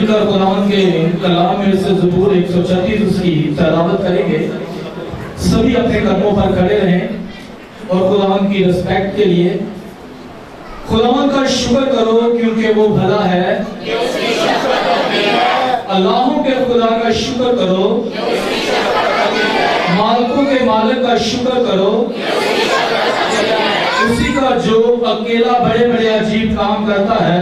کر خداوند کے کلام میں سے زبور 136 اس کی تلاوت کریں گے. سبھی اپنے قدموں پر کھڑے رہیں اور خداوند کی رسپیکٹ کے لیے خداوند کا شکر کرو کیونکہ وہ بھلا ہے. اللہوں کے خدا کا شکر کرو, مالکوں کے مالک کا شکر کرو, اسی کا جو اکیلا بڑے بڑے عجیب کام کرتا ہے,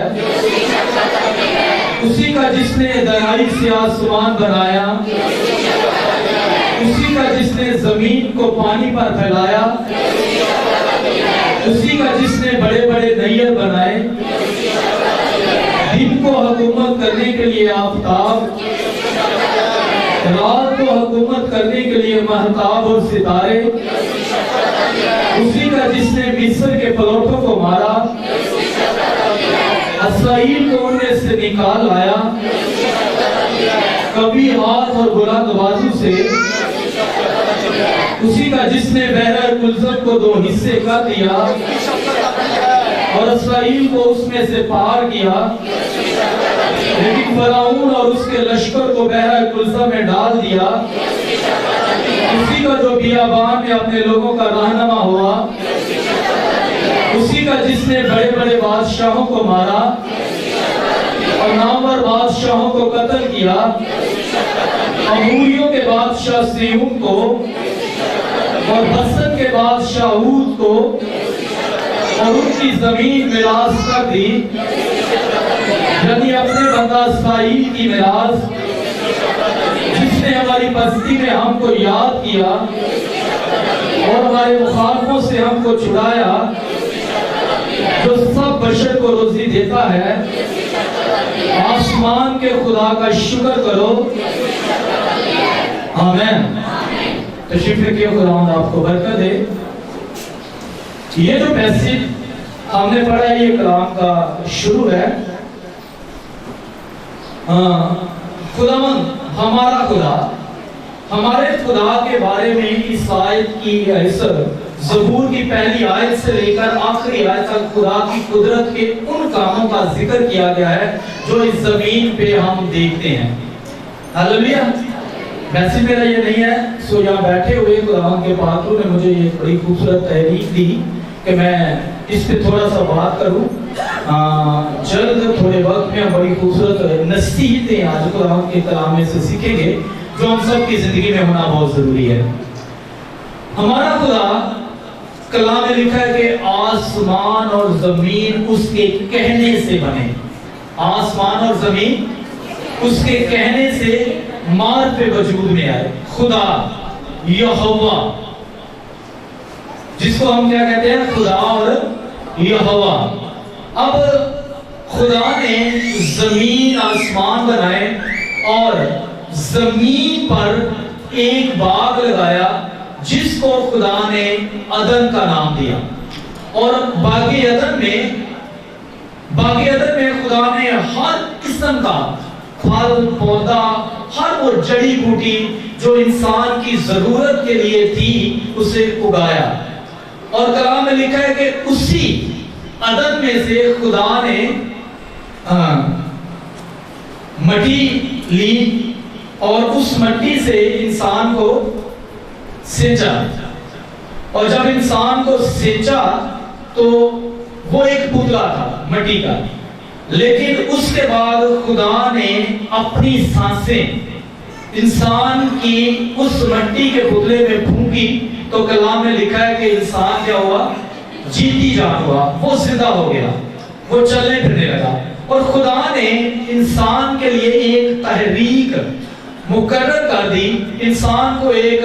اسی کا جس نے دریائی سے آسمان بنایا, اسی کا جس نے زمین کو پانی پر پھیلایا, اسی کا جس نے بڑے بڑے نیر بنائے, دن کو حکومت کرنے کے لیے آفتاب, رات کو حکومت کرنے کے لیے مہتاب اور ستارے, اسی کا جس نے مصر کے پلوٹوں کو مارا, اسرائیل کو ان میں سے نکال لایا, کبھی ہاتھ اور بلند بازو سے, اسی کا جس نے بحر کلزم کو دو حصے کر دیا اور اسرائیل کو اس میں سے پار کیا, لیکن فرعون اور اس کے لشکر کو بحر کلزم میں ڈال دیا, اسی کا جو بیابان میں اپنے لوگوں کا رہنما ہوا, اسی کا جس نے بڑے بڑے بادشاہوں کو مارا اور نامور بادشاہوں کو قتل کیا, اموریوں کے بادشاہ سیہون کو اور بسن کے بادشاہ اوت کو اور ان کی زمین میراث کر دی, یعنی اپنے بندہ اسرائیل کی میراث, جس نے ہماری پستی میں ہم کو یاد کیا اور ہمارے مخالفوں سے ہم کو چھڑایا, جو سب بشر کو روزی دیتا ہے. آسمان کے خدا کا شکر کرو. آمین. تشریف رکھیے, خداوند آپ کو برکت دے. یہ جو میسج ہم نے پڑھا ہے یہ کلام کا شروع ہے. خداوند ہمارا خدا, ہمارے خدا کے بارے میں اس آیت کی زبور کی پہلی آیت سے لے کر آخری آیت تک خدا کی قدرت کے ان کاموں کا ذکر کیا گیا ہے جو اس زمین پہ ہم دیکھتے ہیں. ہاللیلویا. میسج میرا یہ نہیں ہے سو یہاں بیٹھے ہوئے خداوند کے پاکروں نے مجھے یہ بڑی خوبصورت تحریک دی کہ میں اس پہ تھوڑا سا بات کروں. جلد تھوڑے وقت میں بڑی خوبصورت نصیحتیں آج خداوند کے کلام میں سے سیکھیں گے جو ہم سب کی زندگی میں ہونا بہت ضروری ہے. ہمارا خدا کلام میں لکھا ہے کہ آسمان اور زمین اس کے کہنے سے بنے. آسمان اور زمین اس کے کہنے سے مار پہ وجود میں آئے. خدا یہوہ, جس کو ہم کیا کہتے ہیں, خدا اور یہوہ. اب خدا نے زمین آسمان بنائے اور زمین پر ایک باغ لگایا جس کو خدا نے عدن کا نام دیا. اور باغ عدن میں خدا نے ہر قسم کا پھل پودا, ہر وہ جڑی بوٹی جو انسان کی ضرورت کے لیے تھی اسے اگایا. اور کلام میں لکھا ہے کہ اسی عدن میں سے خدا نے مٹی لی اور اس مٹی سے انسان کو سینچا. اور جب انسان کو سینچا تو وہ ایک پتلا تھا مٹی کا, لیکن اس کے بعد خدا نے اپنی سانسیں انسان کی اس مٹی کے پتلے میں پھونکی تو کلام میں لکھا ہے کہ انسان کیا ہوا, جیتی جان ہوا, وہ زندہ ہو گیا, وہ چلنے پھرنے لگا. اور خدا نے انسان کے لیے ایک تحریک مقرر کر دی, انسان کو ایک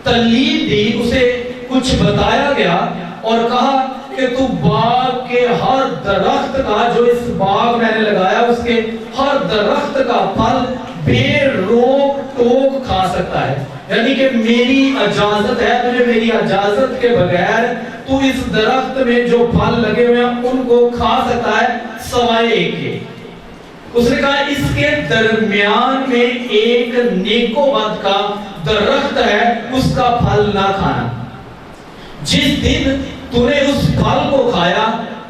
تعلیم دی, اسے کچھ بتایا گیا اور کہا کہ تو باغ کے ہر درخت کا, جو اس باغ میں نے لگایا اس کے ہر درخت کا پھل بے روک ٹوک کھا سکتا ہے. یعنی کہ میری اجازت ہے, تجھے میری اجازت کے بغیر تو اس درخت میں جو پھل لگے ہوئے ہیں ان کو کھا سکتا ہے سوائے ایک کے. اس نے کہا اس کے درمیان میں ایک نیک و بد کا درخت ہے, اس کا پھل نہ کھانا. جس دن تو نے اس پھل کو کھایا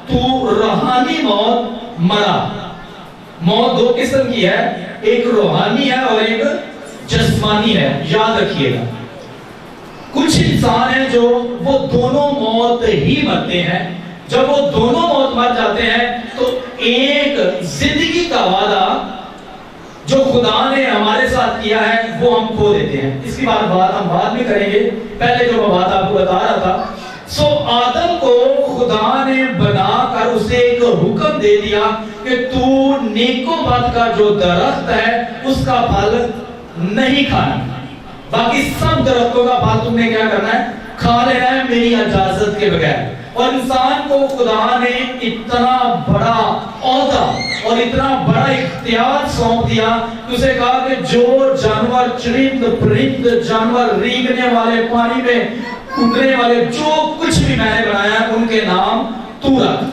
تو روحانی موت مرا. موت دو قسم کی ہے، ایک روحانی ہے اور ایک جسمانی ہے، یاد رکھیے گا۔ کچھ انسان ہیں جو وہ دونوں موت ہی مرتے ہیں، جب وہ دونوں موت مر جاتے ہیں تو ایک زندگی کا وعدہ جو خدا نے ہمارے ساتھ کیا ہے وہ ہم کھو دیتے ہیں۔ اس کی بات ہم بعد میں کریں گے، پہلے جو میں بات آپ کو بتا رہا تھا، آدم کو خدا نے بنا کر اسے ایک حکم دے دیا کہ تو نیک و بد کا جو درخت ہے اس کا پھل نہیں کھانا، باقی سب درختوں کا پھل تم نے کیا کرنا ہے؟ کھا لینا ہے میری اجازت کے بغیر۔ اور انسان کو خدا نے اتنا بڑا عہدہ اور اتنا بڑا اختیار سونپ دیا کہ اسے کہا کہ جو جانور، چرند پرند جانور، رینگنے والے، پانی میں اگنے والے، جو کچھ بھی میں نے بنایا ان کے نام تو رکھ۔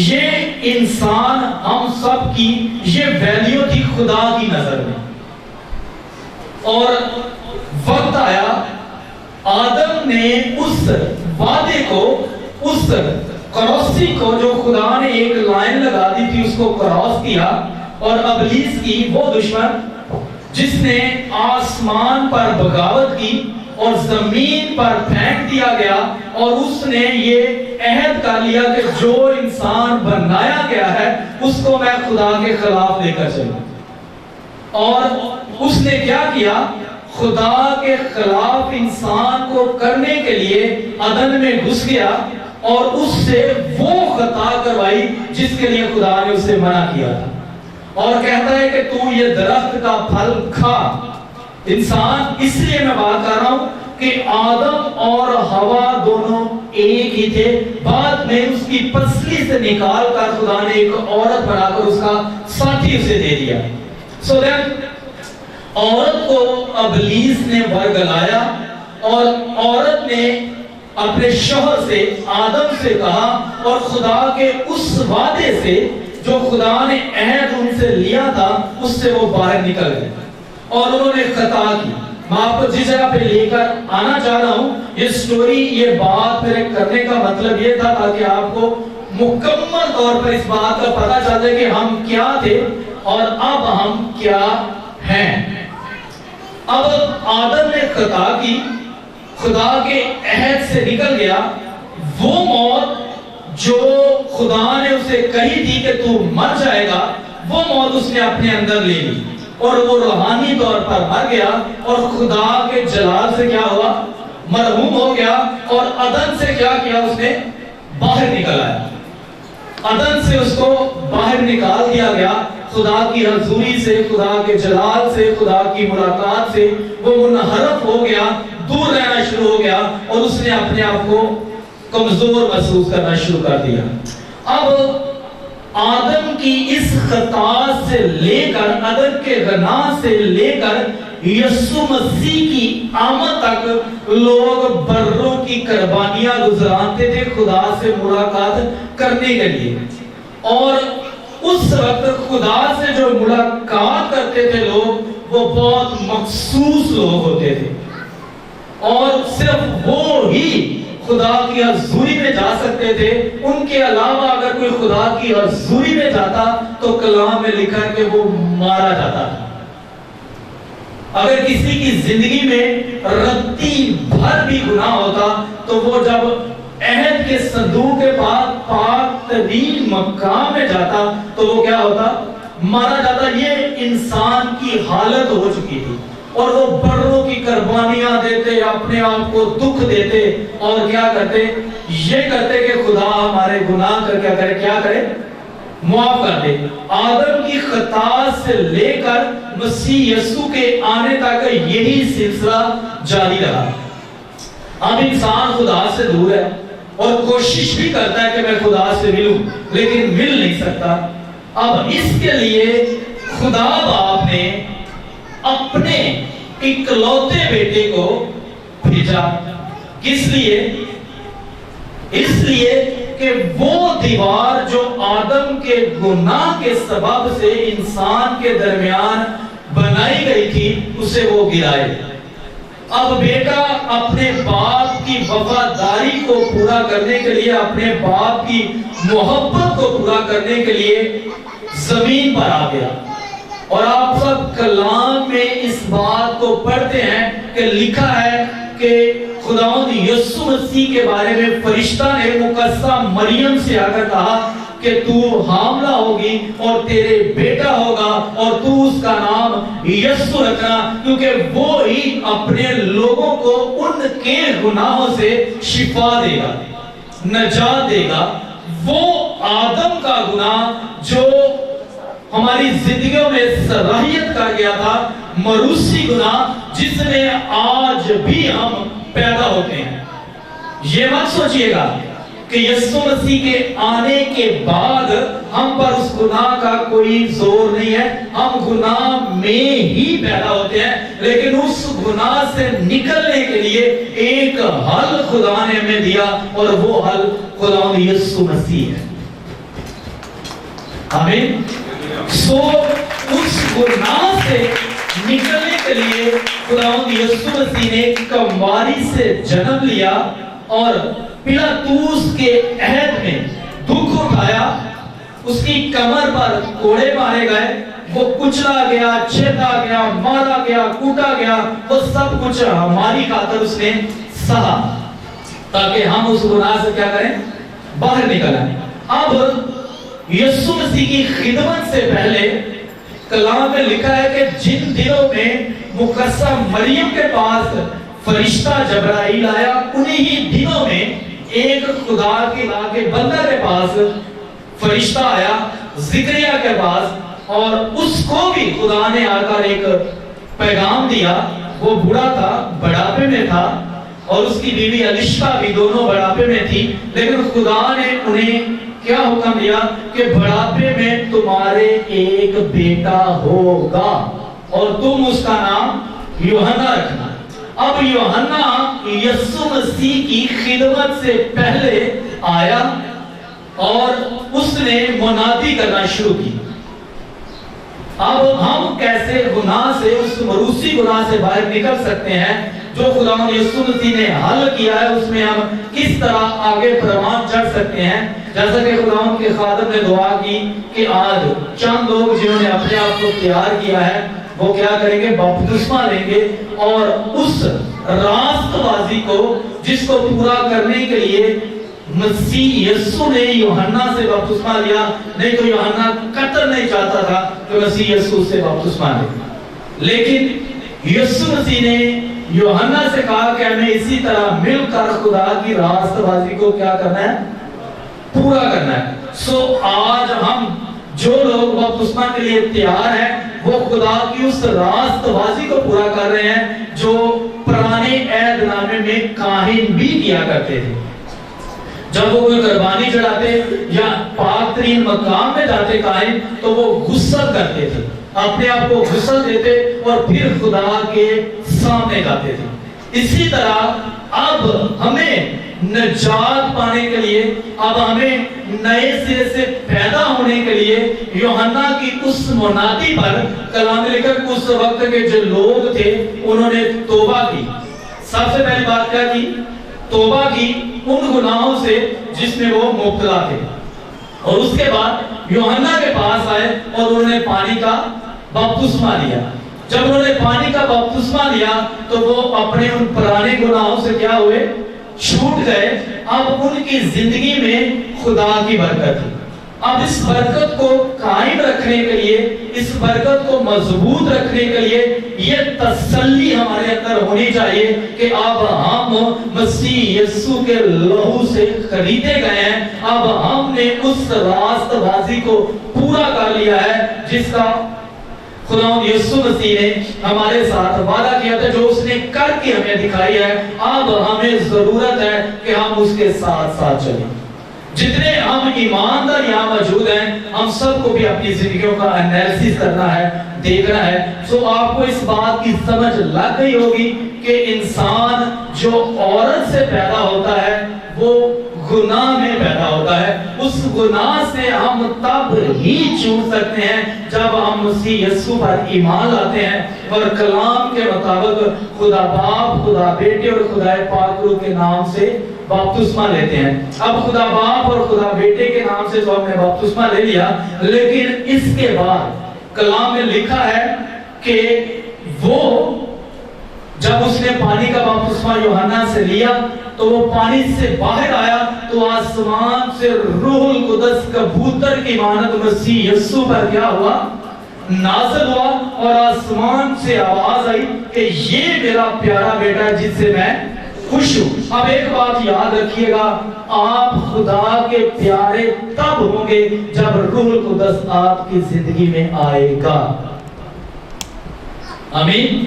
یہ انسان ہم سب کی یہ ویلیو تھی خدا کی نظر میں۔ اور وقت آیا، آدم نے اس وعدے کو، اس کراسی کو جو خدا نے ایک لائن لگا دی تھی اس کو کراس کیا، اور ابلیس کی وہ دشمن جس نے آسمان پر بغاوت کی اور زمین پر پھینک دیا گیا، اور اس نے یہ عہد کر لیا کہ جو انسان بنایا گیا ہے اس کو میں خدا کے خلاف لے کر چلوں۔ اور اس نے کیا کیا؟ خدا کے خلاف انسان کو کرنے کے لیے عدن میں گھس گیا اور اس سے وہ خطا کروائی جس کے لیے خدا نے اسے منع کیا تھا، اور کہتا ہے کہ تو یہ درخت کا پھل کھا۔ انسان، اس لیے میں بات کر رہا ہوں کہ آدم اور حوا دونوں ایک ہی تھے، بعد میں اس کی پسلی سے نکال کر خدا نے ایک عورت بنا کر اس کا ساتھی اسے دے دیا۔ سو دیٹ عورت کو ابلیس نے ورگلایا، اور عورت نے اپنے شوہر سے، آدم سے کہا، اور خدا کے اس وعدے سے جو خدا نے عہد ان سے لیا تھا اس سے وہ باہر نکل گئے اور انہوں نے خطا کی۔ میں آپ کو جس جگہ پہ لے کر آنا چاہ رہا ہوں، یہ سٹوری، یہ بات میرے کرنے کا مطلب یہ تھا تاکہ آپ کو مکمل طور پر اس بات کا پتہ چل جائے کہ ہم کیا تھے اور اب ہم کیا ہیں۔ اب آدم نے خطا کی، خدا کے عہد سے نکل گیا، وہ موت جو خدا نے اسے کہی تھی کہ تو مر جائے گا، وہ موت اس نے اپنے اندر لے لی اور وہ روحانی طور پر مر گیا، اور خدا کے جلال سے کیا ہوا؟ مرحوم ہو گیا، اور عدن سے کیا کیا؟ اس نے باہر نکل آیا، عدن سے اس کو باہر نکال دیا گیا۔ خدا کی حضوری سے، خدا کے جلال سے، خدا کی ملاقات سے وہ منحرف ہو گیا، دور رہنا شروع ہو گیا، اور اس نے اپنے آپ کو کمزور محسوس کرنا شروع کر دیا۔ اب آدم کی اس خطا سے لے کر، عدن کے گناہ سے لے کر یسوع مسیح کی آمد تک لوگ بروں کی قربانیاں گزرانتے تھے خدا سے ملاقات کرنے کے لیے، اور اس وقت خدا سے جو ملاقات کرتے تھے لوگ وہ بہت مخصوص لوگ ہوتے تھے، اور صرف وہ ہی خدا کی حضوری میں جا سکتے تھے۔ ان کے علاوہ اگر کوئی خدا کی حضوری میں جاتا تو کلام میں لکھا ہے کہ وہ مارا جاتا تھا۔ اگر کسی کی زندگی میں رتی بھر بھی گناہ ہوتا تو وہ جب عہد کے صندوق کے پاس پاک ترین مقام میں جاتا تو وہ کیا ہوتا؟ مارا جاتا۔ یہ انسان کی حالت ہو چکی تھی، اور وہ بروں کی قربانیاں دیتے، اپنے آپ کو دکھ دیتے، اور کیا کرتے؟ یہ کرتے کہ خدا ہمارے گناہ کا کیا کرے؟ کیا کرے؟ معاف کر دے۔ آدم کی خطا سے لے کر مسیح یسوع کے آنے تک یہی سلسلہ جاری رہا۔ اب انسان خدا سے دور ہے اور کوشش بھی کرتا ہے کہ میں خدا سے ملوں، لیکن مل نہیں سکتا۔ اب اس کے لیے خدا باپ نے اپنے اکلوتے بیٹے کو بھیجا۔ کس لیے؟ اس لیے کہ وہ دیوار جو آدم کے گناہ کے سبب سے انسان کے درمیان بنائی گئی تھی اسے وہ گرائے۔ اب بیٹا اپنے باپ کی وفاداری کو پورا کرنے کے لیے، اپنے باپ کی محبت کو پورا کرنے کے لیے زمین پر آ گیا. اور آپ سب کلام میں اس بات کو پڑھتے ہیں کہ لکھا ہے کہ خداوند یسوع مسیح کے بارے میں فرشتہ نے مقدسہ مریم سے آ کر کہا کہ تو حاملہ ہوگی اور تیرے بیٹا ہوگا اور تو اس کا نام یسوع رکھنا، کیونکہ وہ ہی اپنے لوگوں کو ان کے گناہوں سے شفا دے گا، نجات دے گا. وہ آدم کا گناہ جو ہماری زندگیوں میں صلاحیت کر گیا تھا، موروثی گناہ جس میں آج بھی ہم پیدا ہوتے ہیں. یہ مت سوچئے گا کہ یسوع مسیح کے آنے کے بعد ہم پر اس گناہ کا کوئی زور نہیں ہے. ہم گناہ میں ہی پیدا ہوتے ہیں، لیکن اس گناہ سے نکلنے کے لیے ایک حل خدا نے ہمیں دیا، اور وہ حل خدا یسوع مسیح ہے. آمین. سو اس گناہ سے نکلنے کے لیے خداوند یسوع مسیح نے کمواری سے جنم لیا اور پلاطوس کے عہد میں دکھ اٹھایا. اس کی کمر پر کوڑے مارے گئے، وہ کچلا گیا، چھیدا گیا، مارا گیا، کوٹا گیا، وہ سب کچھ ہماری خاطر اس نے سہا تاکہ ہم اس گناہ سے کیا کریں؟ باہر نکلیں. اب یسوع مسیح کی خدمت سے پہلے کلام میں لکھا ہے کہ جن دنوں میں مقدسہ مریم کے پاس فرشتہ جبرائیل آیا، انہی دنوں میں ایک خدا کے بندہ کے پاس فرشتہ آیا، زکریا کے پاس، اور اس کو بھی خدا نے آ کر ایک پیغام دیا. وہ بوڑھا تھا، بڑھاپے میں تھا، اور اس کی بیوی الشبہ بھی دونوں بڑھاپے میں تھی، لیکن خدا نے انہیں کیا حکم دیا کہ بڑھاپے میں تمہارے ایک بیٹا ہوگا اور تم اس کا نام یوحنا رکھنا. اب یوحنا یسوع مسیح کی خدمت سے پہلے آیا اور اس نے منادی کرنا شروع کی. اب ہم کیسے گناہ سے، اس موروثی گناہ سے باہر نکل سکتے ہیں جو خداوند یسوع مسیح نے حل کیا ہے؟ اس میں ہم کس طرح آگے پروان چڑھ سکتے ہیں؟ جیسا کہ خداوند کے خادم نے دعا کی کہ آج چند لوگ جنہوں نے اپنے آپ کو تیار کیا ہے وہ کیا کریں گے؟ بپتسمہ لیں گے، اور اس راست بازی کو جس کو پورا کرنے کے لیے مسیح یسوع نے یوحنا سے بپتسمہ لیا. نہیں تو یوحنا قطر نہیں چاہتا تھا کہ مسیح یسوع سے بپتسمہ لے، لیکن یسوع مسیح نے یوحنا سے کہا کہ ہمیں اسی طرح مل کر خدا کی راست بازی کو کیا کرنا ہے؟ پورا کرنا ہے. سو آج ہم جو لوگ بپتسمہ کے لیے تیار ہیں وہ خدا کی اس راست بازی کو پورا کر رہے ہیں جو پرانے عہد نامے میں کاہن بھی کیا کرتے تھے. جب وہ کوئی قربانی چڑھاتے یا پاک ترین مقام میں جاتے کاہن تو وہ غسل کرتے تھے، اپنے آپ کو غسل دیتے اور پھر خدا کے سامنے جاتے تھے. اسی طرح اب ہمیں نجات پانے کے لیے، اب ہمیں نئے سرے سے پیدا ہونے کے لیے یوحنا کی اس منادی پر کلام لکھا کہ اس وقت کے جو لوگ تھے انہوں نے توبہ کی. سب سے پہلی بات کیا کی؟ توبہ کی ان گناہوں سے جس میں وہ مبتلا تھے. اور اس کے بعد یوحنا کے پاس آئے اور انہوں نے پانی کا بپتسمہ لیا. جب انہوں نے پانی کا بپتسمہ لیا تو وہ اپنے ان پرانے گناہوں سے کیا ہوئے؟ چھوٹ گئے. اب ان کی زندگی میں خدا کی برکت ہے. اب اس برکت کو قائم رکھنے کے لیے، اس برکت کو مضبوط رکھنے کے لیے یہ تسلی ہمارے اندر ہونی چاہیے کہ اب ہم مسیح یسوع کے لہو سے خریدے گئے ہیں. اب ہم نے اس راست بازی کو پورا کر لیا ہے جس کا خداوند یسوع مسیح نے ہمارے ساتھ وعدہ کیا تھا، جو اس نے کر کے ہمیں دکھائی ہے. اب ہمیں ضرورت ہے کہ ہم اس کے ساتھ ساتھ چلیں. جتنے ہم ایماندار یہاں موجود ہیں ہم سب کو بھی اپنی زندگیوں کا انالیسس کرنا ہے، دیکھنا ہے. سو آپ کو اس بات کی سمجھ لگ گئی ہوگی کہ انسان جو عورت سے پیدا ہوتا ہے وہ گناہ میں پیدا ہوتا ہے. اس گناہ سے ہم تب ہی چھوٹ سکتے ہیں جب ہم مسیح یسوع پر ایمان لاتے ہیں اور کلام کے مطابق خدا باپ، خدا بیٹے اور خدا پاک روح کے نام سے بپتسمہ لیتے ہیں. اب خدا باپ اور خدا بیٹے کے نام سے تو ہم نے بپتسمہ لے لیا، لیکن اس کے بعد کلام میں لکھا ہے کہ وہ جب اس نے پانی کا بپتسمہ یوحنا سے لیا تو وہ پانی سے باہر آیا تو آسمان سے روح القدس کبوتر کی مانند مسیح یسوع پر کیا ہوا؟ نازل ہوا، اور آسمان سے آواز آئی کہ یہ میرا پیارا بیٹا ہے جس سے میں خوش ہوں. اب ایک بات یاد رکھیے گا، آپ خدا کے پیارے تب ہوں گے جب روح القدس آپ کی زندگی میں آئے گا. آمین.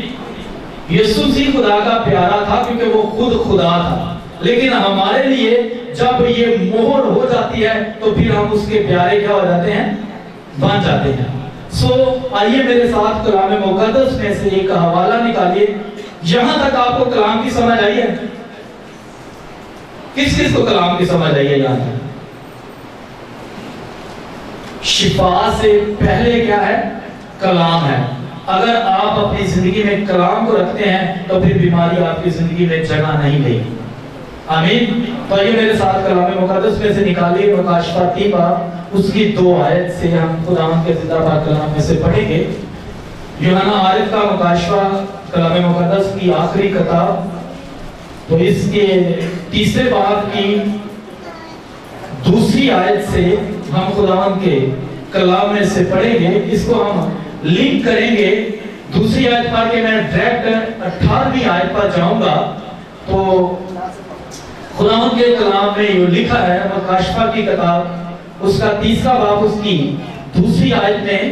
یسوع مسیح خدا کا پیارا تھا کیونکہ وہ خود خدا تھا، لیکن ہمارے لیے جب یہ مہر ہو جاتی ہے تو پھر ہم اس کے پیارے کیا ہو جاتے ہیں؟ بن جاتے ہیں. آئیے میرے ساتھ کلام مقدس میں سے ایک حوالہ نکالیے. یہاں تک آپ کو کلام کی سمجھ آئی ہے؟ کس کس کو کلام کی سمجھ آئی ہے یہاں تک؟ شفا سے پہلے کیا ہے؟ کلام ہے. اگر آپ اپنی زندگی میں کلام کو رکھتے ہیں تو پھر بیماری آپ کی زندگی میں جگہ نہیں لے گی. آمین. تو یہ میرے ساتھ کلام مقدس میں سے نکالیے مکاشفہ 3 باب اس کی 2 آیت سے ہم خداوند کے زندہ پاک کلام میں سے پڑھیں گے. یوحنا عارف کا مکاشفہ کلام مقدس کی آخری کتاب، تو اس کے 3 باب کی 2 آیت سے ہم خداوند کے کلام میں سے پڑھیں گے. اس کو ہم لنک کریں گے. 2 آیت پڑھ کے میں ڈائریکٹ 18ویں آیت پر جاؤں گا. تو خداوند کے کلام میں یہ لکھا ہے مکاشفہ کی کتاب اس کا 3 باب اس کی 2 آیت میں،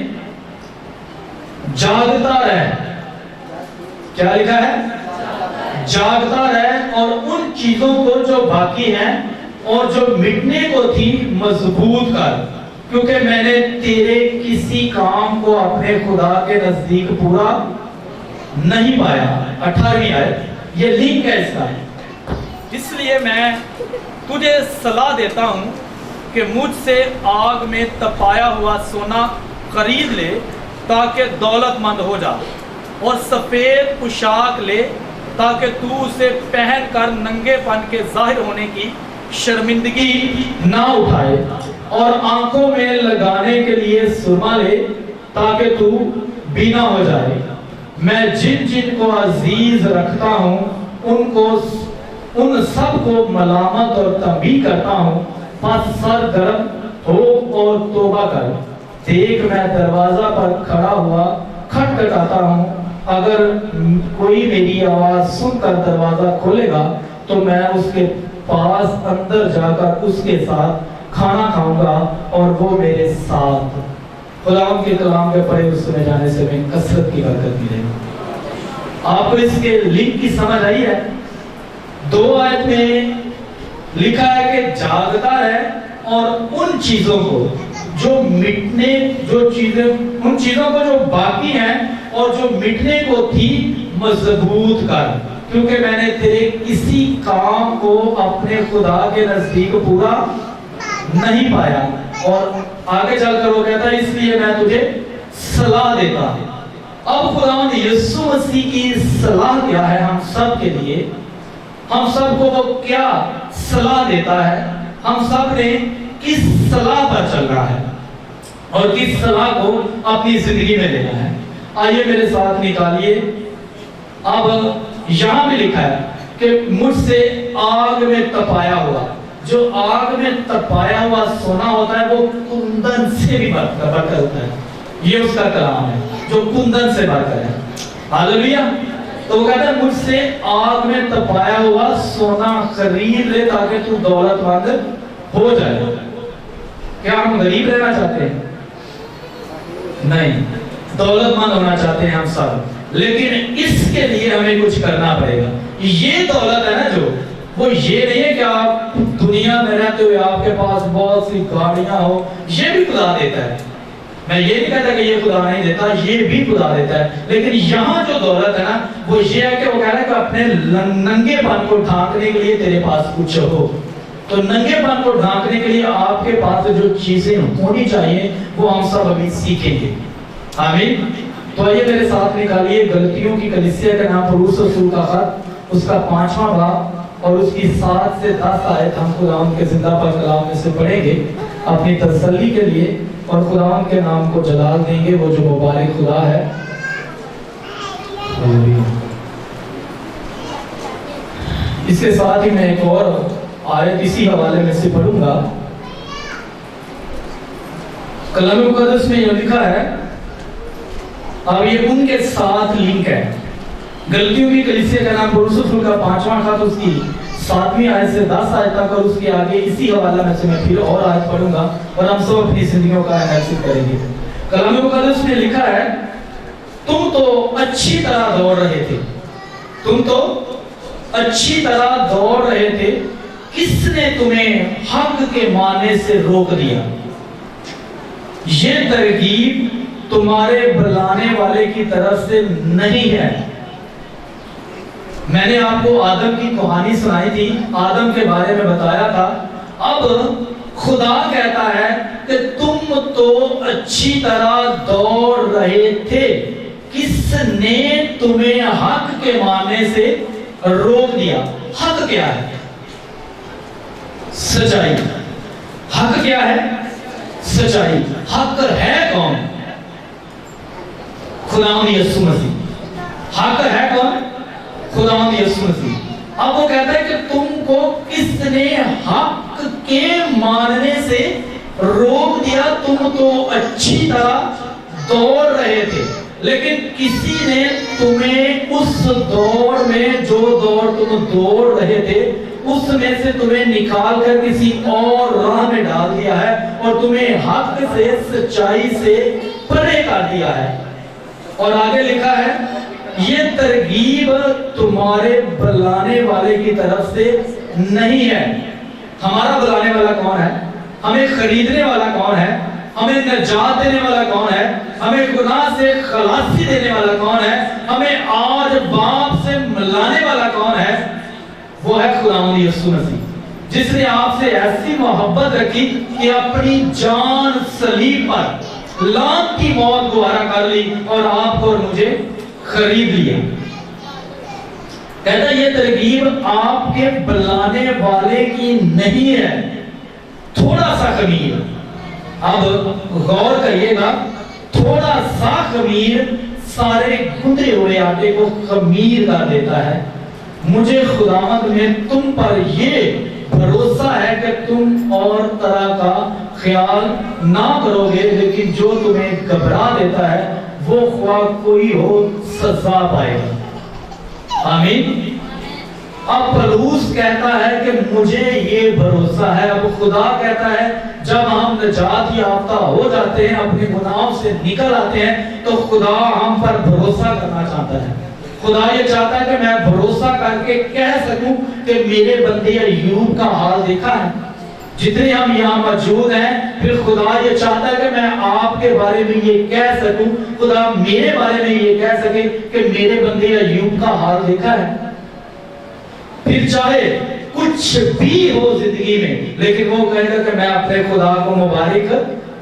جاگتا رہ. کیا لکھا ہے؟ جاگتا رہ اور ان چیزوں کو جو باقی ہیں اور جو مٹنے کو تھی مضبوط کر، کیونکہ میں نے تیرے کسی کام کو اپنے خدا کے نزدیک پورا نہیں پایا. 18ویں آیت یہ لنک ہے اس کا. اس لیے میں تجھے صلاح دیتا ہوں کہ مجھ سے آگ میں تپایا ہوا سونا خرید لے تاکہ دولت مند ہو جا، اور سفید پوشاک لے تاکہ تو اسے پہن کر ننگے پن کے ظاہر ہونے کی شرمندگی نہ اٹھائے، اور آنکھوں میں لگانے کے لیے سرما لے تاکہ تو بینا ہو جائے. میں جن جن کو عزیز رکھتا ہوں ان سب کو ملامت اور تنبیہ کرتا ہوں. پس سر گرم ہو اور توبہ کر. دیکھ میں دروازہ پر کھڑا ہوا کھٹکھٹاتا ہوں. اگر کوئی میری آواز سن کر دروازہ کھولے گا تو میں اس کے پاس اندر جا کر اس کے ساتھ کھانا کھاؤں گا اور وہ میرے ساتھ. خداوند کے کلام کے پڑھے اور سنے جانے سے میں کثرت کی برکت ملے گی. آپ کو اس کے لنک کی سمجھ آئی ہے؟ 2 آیت میں لکھا ہے کہ جاگتا ہے اور ان چیزوں کو جو مٹنے ان چیزوں کو جو باقی ہیں اور جو مٹنے کو تھی مضبوط کر، کیونکہ میں نے تیرے کسی کام کو اپنے خدا کے نزدیک پورا نہیں پایا. اور آگے چل کر وہ کہتا ہے اس لیے میں تجھے صلاح دیتا ہوں. اب خداوند یسوع مسیح کی صلاح کیا ہے ہم سب کے لیے؟ ہم سب کو وہ کیا صلاح دیتا ہے؟ ہم سب نے کس صلاح پر چلنا ہے اور کس صلاح کو اپنی زندگی میں لینا ہے؟ آئیے میرے ساتھ نکالیے. اب یہاں میں لکھا ہے کہ مجھ سے آگ میں تپایا ہوا. جو آگ میں تپایا ہوا سونا ہوتا ہے وہ کندن سے بھی بڑھ کر ہوتا ہے. یہ اس کا کلام ہے جو کندن سے بڑھ کر ہے. ہاللیلویا. تو وہ کہتا ہے مجھ سے آگ میں تپایا ہوا سونا خرید لے تاکہ تو دولت مند ہو جائے. کیا ہم غریب رہنا چاہتے ہیں؟ نہیں، دولت مند ہونا چاہتے ہیں ہم سب، لیکن اس کے لیے ہمیں کچھ کرنا پڑے گا. یہ دولت ہے نا جو وہ یہ نہیں ہے کہ آپ دنیا میں رہتے ہوئے آپ کے پاس بہت سی گاڑیاں ہو. یہ بھی خدا دیتا ہے. میں یہ نہیں کہتا کہ یہ خدا نہیں دیتا، یہ بھی خدا دیتا ہے. لیکن یہاں جو دولت ہے نا وہ یہ ہے کہ وہ کہہ رہا ہے کہ اپنے ننگے پن کو ڈھانکنے کے لیے تیرے پاس کچھ ہو. تو ننگے پن کو ڈھانکنے کے لیے آپ کے پاس جو چیزیں ہونی چاہیے وہ ہم سب ابھی سیکھیں گے. آمین. تو آئیے میرے ساتھ نکالیے غلطیوں کی کلیسیا کا نام پولس رسول کا خط اس کا 5واں باب اور اس کی 7 سے 10 آیت ہم خداوند کے زندہ پاک کلام میں سے پڑھیں گے اپنی تسلی کے لیے، اور خداوند کے نام کو جلال دیں گے، وہ جو مبارک خدا ہے۔ اس کے ساتھ ہی میں ایک اور آیت اسی حوالے میں سے پڑھوں گا۔ کلام مقدس میں یہ لکھا ہے، اب یہ ان کے ساتھ لنک ہے۔ غلطیوں کی کلیسیا کا نام پولس رسول کا 5واں خط، اس کی 7ویں آیت سے 10 آیت تک، اور اس کے آگے اسی حوالہ میں سے میں پھر اور آیت پڑھوں گا اور ہم سب اپنی زندگیوں کا انالیسس کریں گے۔ کلام مقدس میں لکھا ہے، تم تو اچھی طرح دوڑ رہے تھے، تم تو اچھی طرح دوڑ رہے تھے، کس نے تمہیں حق کے ماننے سے روک دیا؟ یہ ترغیب تمہارے بلانے والے کی طرف سے نہیں ہے۔ میں نے آپ کو آدم کی کہانی سنائی تھی، آدم کے بارے میں بتایا تھا۔ اب خدا کہتا ہے کہ تم تو اچھی طرح دوڑ رہے تھے، کس نے تمہیں حق کے ماننے سے روک دیا؟ حق کیا ہے؟ سچائی۔ حق کیا ہے؟ سچائی۔ حق ہے کون؟ خداوند یسوع مسیح۔ حق ہے کون؟ خداوند یسوع مسیح۔ اب وہ کہتا ہے کہ تم کو کس نے حق کے ماننے سے روک دیا؟ تم تو اچھی طرح دوڑ رہے تھے، لیکن کسی نے تمہیں اس دوڑ میں، جو دوڑ تم دوڑ رہے تھے، اس میں سے تمہیں نکال کر کسی اور راہ میں ڈال دیا ہے، اور تمہیں حق سے، سچائی سے پرے کر دیا ہے۔ اور آگے لکھا ہے، یہ ترغیب تمہارے بلانے والے کی طرف سے نہیں ہے۔ ہمارا بلانے والا کون ہے؟ ہمیں خریدنے والا کون ہے؟ ہمیں نجات دینے والا کون ہے؟ ہمیں گناہ سے خلاصی دینے والا کون ہے؟ ہمیں آج باپ سے ملانے والا کون ہے؟ وہ ہے خداوند یسوع مسیح، جس نے آپ سے ایسی محبت رکھی کہ اپنی جان صلیب پر لعنت کی موت گوارا کر لی اور آپ کو اور مجھے خرید لیا۔ کہتا یہ ترغیب آپ کے بلانے والے کی نہیں ہے، تھوڑا سا خمیر۔ اب غور کریے گا، تھوڑا سا خمیر سارے گندے ہوئے آٹے کو خمیر کر دیتا ہے۔ مجھے خداوند میں تم پر یہ بھروسہ ہے کہ تم اور طرح کا خیال نہ کرو گے، لیکن جو تمہیں گھبرا دیتا ہے وہ خواہ کوئی ہو سزا پائے گا۔ آمین۔ اب پولس کہتا ہے کہ مجھے یہ بھروسہ ہے۔ اب خدا کہتا ہے جب ہم نجات یافتہ ہو جاتے ہیں، اپنے گناہوں سے نکل آتے ہیں، تو خدا ہم پر بھروسہ کرنا چاہتا ہے۔ خدا یہ چاہتا ہے کہ میں بھروسہ کر کے کہہ سکوں کہ میرے بندے ایوب کا حال دیکھا ہے۔ جتنے ہم یہاں موجود ہیں، پھر خدا یہ چاہتا ہے کہ میں آپ کے بارے میں یہ کہہ سکوں، خدا میرے بارے میں یہ کہہ سکے کہ میرے بندے ایوب کا حال دیکھا ہے۔ پھر چاہے کچھ بھی ہو زندگی میں، لیکن وہ کہے گا کہ میں اپنے خدا کو مبارک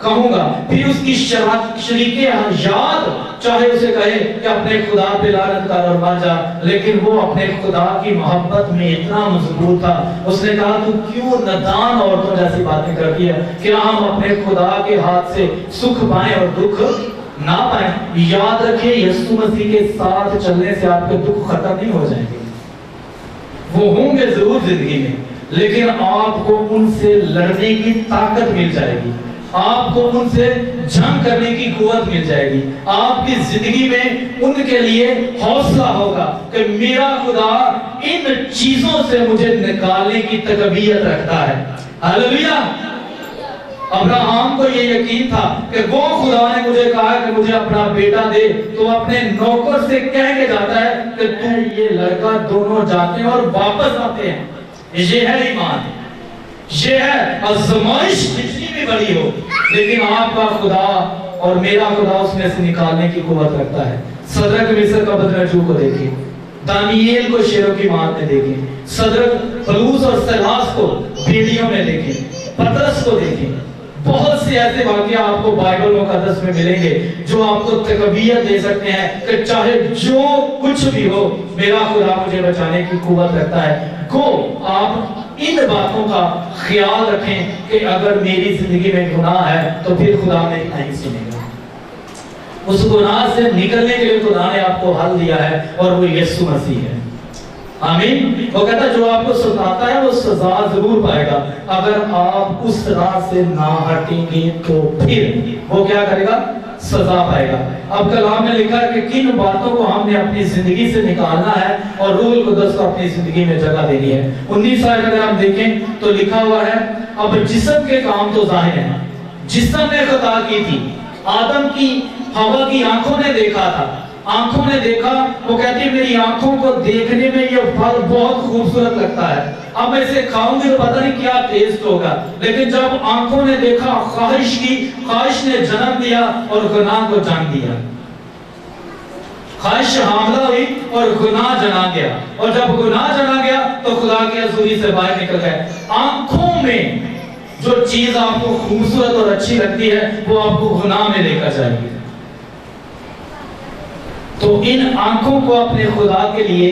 کہوں گا۔ پھر اس کی شریک حیات چاہے اسے کہے کہ اپنے خدا پہ لعنت کر اور مر جا، لیکن وہ اپنے خدا کی محبت میں اتنا مضبوط تھا، اس نے کہا تو کیوں نادان عورتوں جیسی باتیں کرتی ہے؟ کیا ہم اپنے خدا کے ہاتھ سے سکھ پائیں اور دکھ نہ پائیں؟ یاد رکھیں، یسوع مسیح کے ساتھ چلنے سے آپ کے دکھ ختم نہیں ہو جائیں گے، وہ ہوں گے ضرور زندگی میں، لیکن آپ کو ان سے لڑنے کی طاقت مل جائے گی، آپ کو ان سے جنگ کرنے کی قوت مل جائے گی۔ آپ کی زندگی میں ان کے لیے حوصلہ ہوگا کہ میرا خدا ان چیزوں سے مجھے نکالنے کی تقویت رکھتا ہے۔ ہاللیلویا۔ ابراہیم کو یہ یقین تھا کہ وہ خدا نے مجھے کہا کہ مجھے اپنا بیٹا دے، تو اپنے نوکر سے کہہ کے جاتا ہے کہ تو یہ لڑکا، دونوں جاتے ہیں اور واپس آتے ہیں۔ یہ ہے ایمان، یہ ہے آزمائش جتنی بھی بڑی ہو، لیکن آپ کا خدا اور میرا خدا اس میں سے نکالنے کی قوت رکھتا ہے۔ صدرک مصر کا بدرنجو کو دیکھیں، دانییل کو شیروں کی مار میں دیکھیں، صدرک پلوس اور سلاس کو بیڑیوں میں دیکھیں، پطرس کو دیکھیں۔ بہت سے ایسے واقعہ آپ کو بائبل مقدس میں ملیں گے جو آپ کو تقویت دے سکتے ہیں کہ چاہے جو کچھ بھی ہو، میرا خدا مجھے بچانے کی قوت رکھتا ہے۔ گو آپ ان باتوں کا خیال رکھیں کہ اگر میری زندگی میں گناہ ہے تو پھر خدا میری نہیں سنے گا۔ اس گناہ سے نکلنے کے لیے خدا نے آپ کو حل دیا ہے اور وہ یسوع مسیح ہے۔ آمین۔ وہ کہتا ہے جو آپ کو ستاتا ہے وہ سزا ضرور پائے گا، اگر آپ اس راہ سے نہ ہٹیں گے تو پھر وہ کیا کرے گا؟ سزا پائے گا۔ اب کلام میں لکھا ہے کہ کن باتوں کو ہم نے اپنی زندگی سے نکالنا ہے اور روح القدس کو اپنی زندگی میں جگہ دینی ہے۔ 19 آیت اگر ہم دیکھیں تو لکھا ہوا ہے اب جسم کے کام تو ظاہر ہیں۔ جسم نے خطا کی تھی، آدم کی ہوا کی آنکھوں نے دیکھا تھا، آنکھوں نے دیکھا، وہ کہتی ہے میری آنکھوں کو دیکھنے میں یہ پھل بہت خوبصورت لگتا ہے، اب میں اسے کھاؤں گی تو پتہ نہیں کیا ٹیسٹ ہوگا، لیکن جب آنکھوں نے دیکھا خواہش کی، خواہش نے جنم دیا اور گناہ کو جان دیا، خواہش حاملہ ہوئی اور گناہ جنا گیا، اور جب گناہ جنا گیا تو خدا کی حضوری سے باہر نکل گئے۔ آنکھوں میں جو چیز آپ کو خوبصورت اور اچھی لگتی ہے وہ آپ کو گناہ میں لے کر جائے گی۔ تو ان آنکھوں کو اپنے خدا کے لیے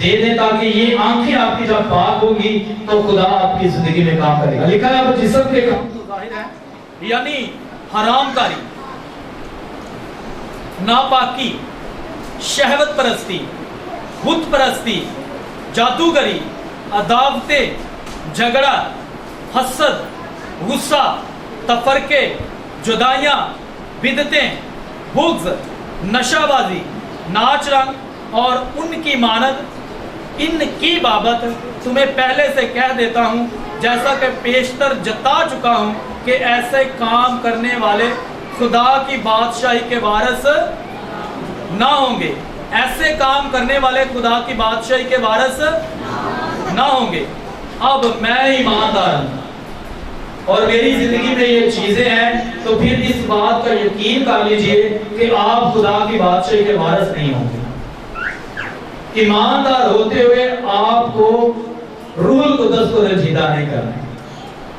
دے دیں تاکہ یہ آنکھیں آپ کی جب پاک ہوگی تو خدا آپ کی زندگی میں کام کرے گا۔ لکھا ہے اب جسم کے کام تو ظاہر ہے، یعنی حرام کاری، ناپاکی، شہوت پرستی، بت پرستی، جادوگری، عداوتیں، جھگڑا، حسد، غصہ، تفرقے، جدائیاں، بدعتیں، بغض، نشہ بازی، ناچ رنگ اور ان کی مانند، ان کی بابت تمہیں پہلے سے کہہ دیتا ہوں جیسا کہ پیشتر جتا چکا ہوں کہ ایسے کام کرنے والے خدا کی بادشاہی کے وارث نہ ہوں گے، ایسے کام کرنے والے خدا کی بادشاہی کے وارث نہ ہوں گے۔ اب میں ایماندار ہوں اور میری زندگی میں یہ چیزیں ہیں تو پھر اس بات کا یقین کر لیجئے کہ آپ خدا کی بادشاہی کے وارث نہیں ہوں گے۔ ایماندار ہوتے ہوئے آپ کو روح القدس کو رنجیدہ نہیں کرنا ہے۔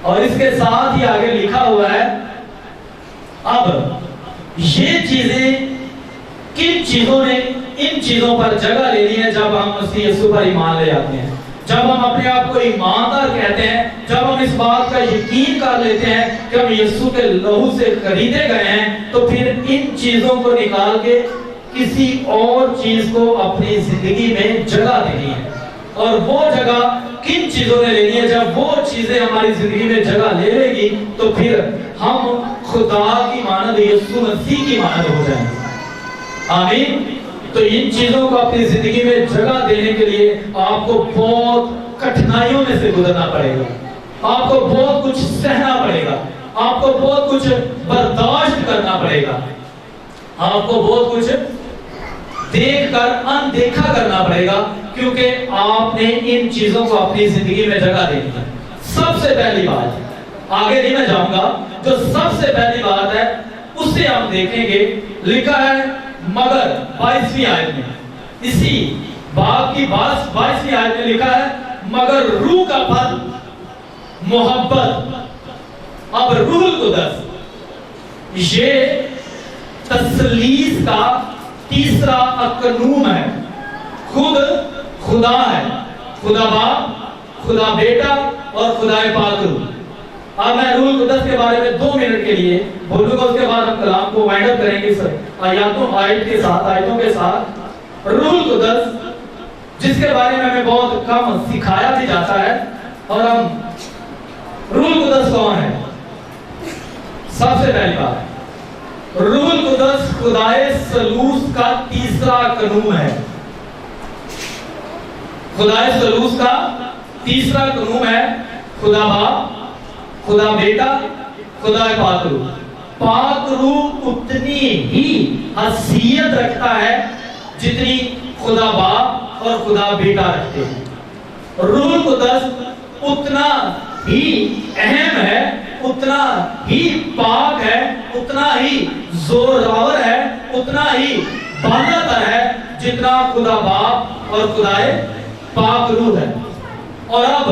اور اس کے ساتھ ہی آگے لکھا ہوا ہے اب یہ چیزیں کن چیزوں نے ان چیزوں پر جگہ لینی ہے جب ہم مسیح یسوع پر ایمان لے آتے ہیں، جب ہم اپنے آپ کو ایماندار کہتے ہیں، جب ہم اس بات کا یقین کر لیتے ہیں کہ ہم یسوع کے لہو سے خریدے گئے ہیں، تو پھر ان چیزوں کو نکال کے کسی اور چیز کو اپنی زندگی میں جگہ دینی ہے۔ اور وہ جگہ کن چیزوں نے لینی ہے؟ جب وہ چیزیں ہماری زندگی میں جگہ لے لے گی تو پھر ہم خدا کی مانند، یسوع مسیح کی مانند ہو جائیں گے۔ آمین۔ تو ان چیزوں کو اپنی زندگی میں جگہ دینے کے لیے آپ کو بہت کٹھنائیوں میں سے گزرنا پڑے گا، آپ کو بہت کچھ سہنا پڑے گا، آپ کو بہت کچھ برداشت کرنا پڑے گا، آپ کو بہت کچھ دیکھ کر اندیکھا کرنا پڑے گا، کیونکہ آپ نے ان چیزوں کو اپنی زندگی میں جگہ دینی ہے۔ سب سے پہلی بات، آگے نہیں میں جاؤں گا، جو سب سے پہلی بات ہے اسے ہم دیکھیں گے۔ لکھا ہے مگر 22ویں آیت میں، اسی باب کی 22ویں آیت میں لکھا ہے مگر روح کا پھل محبت۔ اب روح القدس یہ تثلیث کا تیسرا اقنوم ہے، خود خدا ہے، خدا باپ، خدا بیٹا اور خدا پاک روح۔ اب میں روح القدس کے بارے میں 2 منٹ کے لیے بولوں گا، اس کے بعد ہم کلام کو وائنڈ اپ کریں گے آیتوں کے ساتھ۔ روح القدس جس کے بارے میں ہمیں بہت کم سکھایا بھی جاتا ہے، اور ہم روح القدس کون ہے؟ سب سے پہلی بات، روح القدس خدائے ثالوث کا تیسرا قانون ہے۔ خدائے ثالوث کا تیسرا قانون ہے، خدا باپ، خدا بیٹا، خدا پاک روح۔ پاک روح اتنی ہی حیثیت رکھتا ہے جتنی خدا باپ اور خدا بیٹا رکھتے ہیں۔ روح القدس اتنا ہی اہم ہے، اتنا ہی پاک ہے، اتنا ہی زوراور ہے، اتنا ہی بالاتر ہے جتنا خدا باپ اور خدا پاک روح ہے۔ اور اب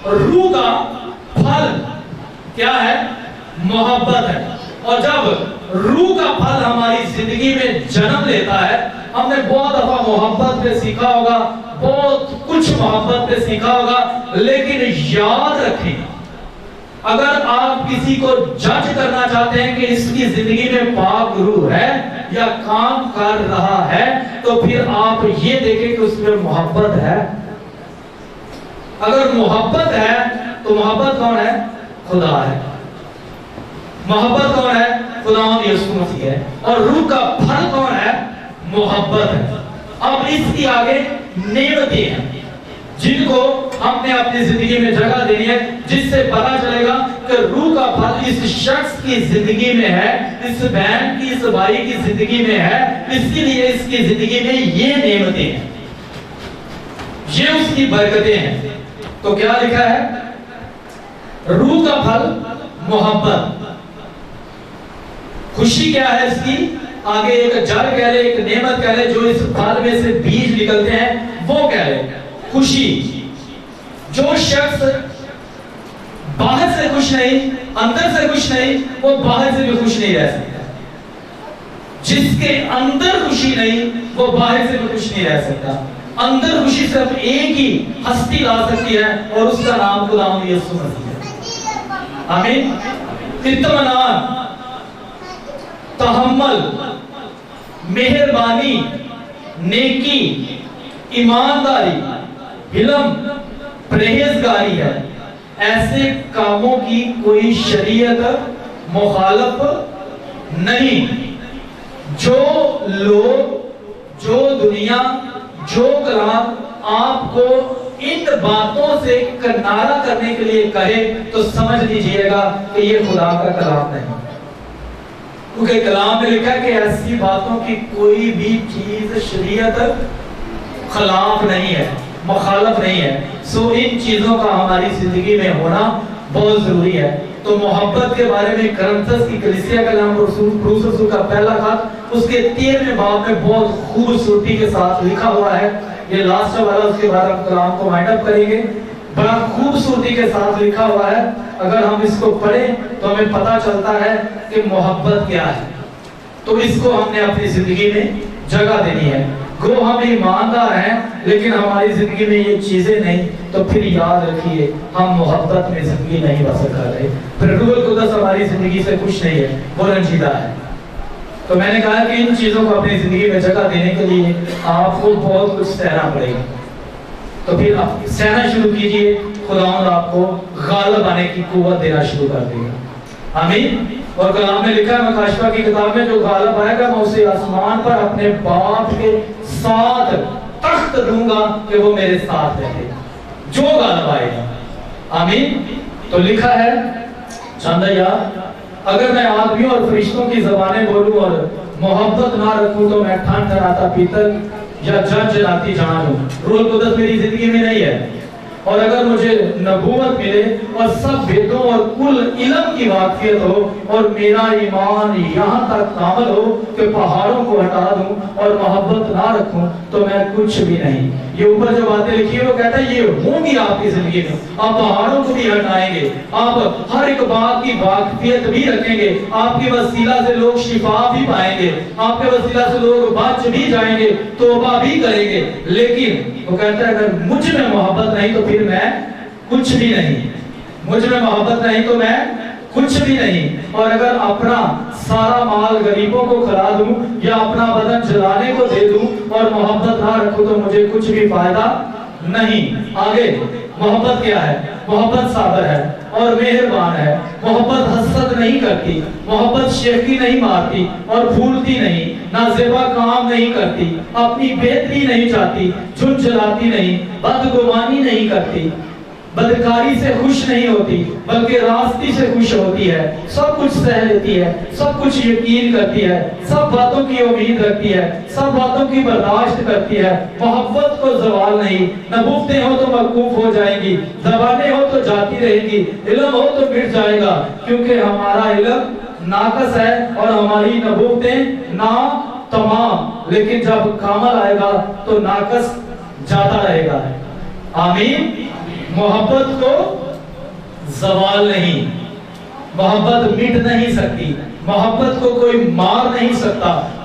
روح کا پھل کیا ہے؟ محبت ہے۔ اور جب روح کا پھل ہماری زندگی میں جنم لیتا ہے، ہم نے بہت دفعہ محبت پہ سیکھا ہوگا، بہت کچھ کچھ محبت پہ سیکھا ہوگا، لیکن یاد رکھیں اگر آپ کسی کو جج کرنا چاہتے ہیں کہ اس کی زندگی میں پاک روح ہے یا کام کر رہا ہے، تو پھر آپ یہ دیکھیں کہ اس میں محبت ہے۔ اگر محبت ہے تو محبت کون ہے؟ خدا ہے۔ محبت کون ہے؟ خداوند یسوع مسیح ہے۔ اور روح کا پھل کون ہے؟ محبت ہے۔ اب اس کی آگے نعمتیں ہیں جن کو ہم نے اپنی زندگی میں جگہ دینی ہے، جس سے پتا چلے گا کہ روح کا پھل اس شخص کی زندگی میں ہے، اس بہن کی، اس بھائی کی زندگی میں ہے، اس لیے اس کی زندگی میں یہ نعمتیں ہیں، یہ اس کی برکتیں ہیں۔ تو کیا لکھا ہے؟ روح کا پھل محبت۔ خوشی کیا ہے اس کی؟ آگے ایک جل کہہ لے، ایک نعمت کہہ لے، جو اس پھل میں سے بیج نکلتے ہیں وہ کہہ لے خوشی۔ جو شخص باہر سے خوش نہیں، اندر سے خوش نہیں، وہ باہر سے بھی خوش نہیں رہ سکتا۔ جس کے اندر خوشی نہیں وہ باہر سے بھی خوش نہیں رہ سکتا۔ اندر خوشی صرف ایک ہی ہستی لا سکتی ہے اور اس کا نام خداوند یسوع مسیح ہے۔ آمین۔ اطمینان، تحمل، مہربانی، نیکی، ایمانداری، حلم، پرہیزگاری ہے۔ ایسے کاموں کی کوئی شریعت مخالف نہیں۔ جو لوگ، جو دنیا، جو کلام آپ کو ان باتوں سے کنارہ کرنے کے لیے کہے تو سمجھ لیجئے گا کہ یہ خدا کا کلام نہیں، کیونکہ کلام میں لکھا ہے کہ ایسی باتوں کی کوئی بھی چیز شریعت خلاف نہیں ہے، مخالف نہیں ہے۔ سو ان چیزوں کا ہماری زندگی میں ہونا بہت ضروری ہے۔ تو محبت کے بارے میں کرنتھس کی کلیسیا کا نام رسول کا پہلا خط اس کے 13ویں باب میں بہت خوبصورتی کے ساتھ لکھا ہوا ہے۔ یہ لاسٹ والا، اس کے بعد ہم کلام کو وائنڈ اپ کریں گے۔ بڑا خوبصورتی کے ساتھ لکھا ہوا ہے۔ اگر ہم اس کو پڑھیں تو ہمیں پتا چلتا ہے کہ محبت کیا ہے۔ تو اس کو ہم نے اپنی زندگی میں جگہ دینی ہے۔ گو ہم ایماندار ہیں لیکن ہماری زندگی میں یہ چیزیں نہیں، تو پھر یاد رکھیے ہم محبت میں زندگی نہیں بسر کر رہے، پھر روح القدس ہماری زندگی سے خوش نہیں ہے، وہ رنجیدہ ہے۔ تو میں نے کہا کہ ان چیزوں کو اپنی زندگی میں جگہ دینے کے لیے آپ کو بہت کچھ سہنا پڑے گا۔ تو پھر آپ سہنا شروع کیجئے، خداوند آپ کو غالب آنے کی قوت دینا شروع کر دے گا۔ آمین۔ اور کلام میں لکھا ہے مکاشفہ کی کتاب میں، جو غالب آئے گا میں اسے آسمان پر اپنے باپ کے ساتھ تخت دوں گا کہ وہ میرے ساتھ رہے، جو غالب آئے گا۔ آمین۔ تو لکھا ہے چاندہ یاد، اگر میں آدمیوں اور فرشتوں کی زبانیں بولوں اور محبت نہ رکھوں تو میں ٹھن ٹھناتا پیتل یا جن جلاتی جان ہوں۔ روح القدس میری زندگی میں نہیں ہے، اور اگر مجھے نبوت ملے اور سب بھیدوں اور کل علم کی واقفیت ہو اور میرا ایمان یہاں تک کامل ہو کہ پہاڑوں کو ہٹا دوں اور محبت نہ رکھوں تو میں کچھ بھی نہیں۔ یہ اوپر جو باتیں لکھی ہے وہ کہتا ہے یہ ہوں گی آپ کی زندگی میں، آپ پہاڑوں کو بھی ہٹائیں گے، آپ ہر ایک بات کی واقفیت بھی رکھیں گے، آپ کے وسیلہ سے لوگ شفا بھی پائیں گے، آپ کے وسیلہ سے لوگ بچ بھی جائیں گے، توبہ بھی کریں گے۔ لیکن وہ کہتا ہے اگر مجھ میں محبت نہیں تو پھر میں کچھ بھی نہیں، مجھ میں محبت نہیں تو میں کچھ بھی نہیں۔ اور اگر اپنا سارا مال غریبوں کو کھلا دوں یا اپنا بدن جلانے کو دے دوں اور محبت نہ رکھوں تو مجھے کچھ بھی فائدہ نہیں۔ آگے محبت کیا ہے؟ محبت صابر ہے اور مہربان ہے، محبت حسد نہیں کرتی، محبت شیخی نہیں مارتی اور پھولتی نہیں، نازیبا کام نہیں کرتی، اپنی بہتری نہیں چاہتی، جھنجھلاتی نہیں، بدگمانی نہیں کرتی، بدکاری سے خوش نہیں ہوتی بلکہ راستی سے خوش ہوتی ہے، سب کچھ سہ لیتی ہے، سب کچھ یقین کرتی ہے، سب باتوں کی امید رکھتی ہے، سب باتوں کی برداشت کرتی ہے، محبت کو زوال نہیں، نبوتیں ہو تو موقوف ہو جائیں گی، زبانیں ہو تو جاتی رہیں گی، علم ہو تو مٹ جائے گا، کیونکہ ہمارا علم ناقص ہے اور ہماری نبوتیں نا تمام، لیکن جب کامل آئے گا تو ناقص جاتا رہے گا۔ آمین۔ محبت کو زوال نہیں، محبت مٹ نہیں سکتی، محبت کو کوئی مار نہیں سکتا،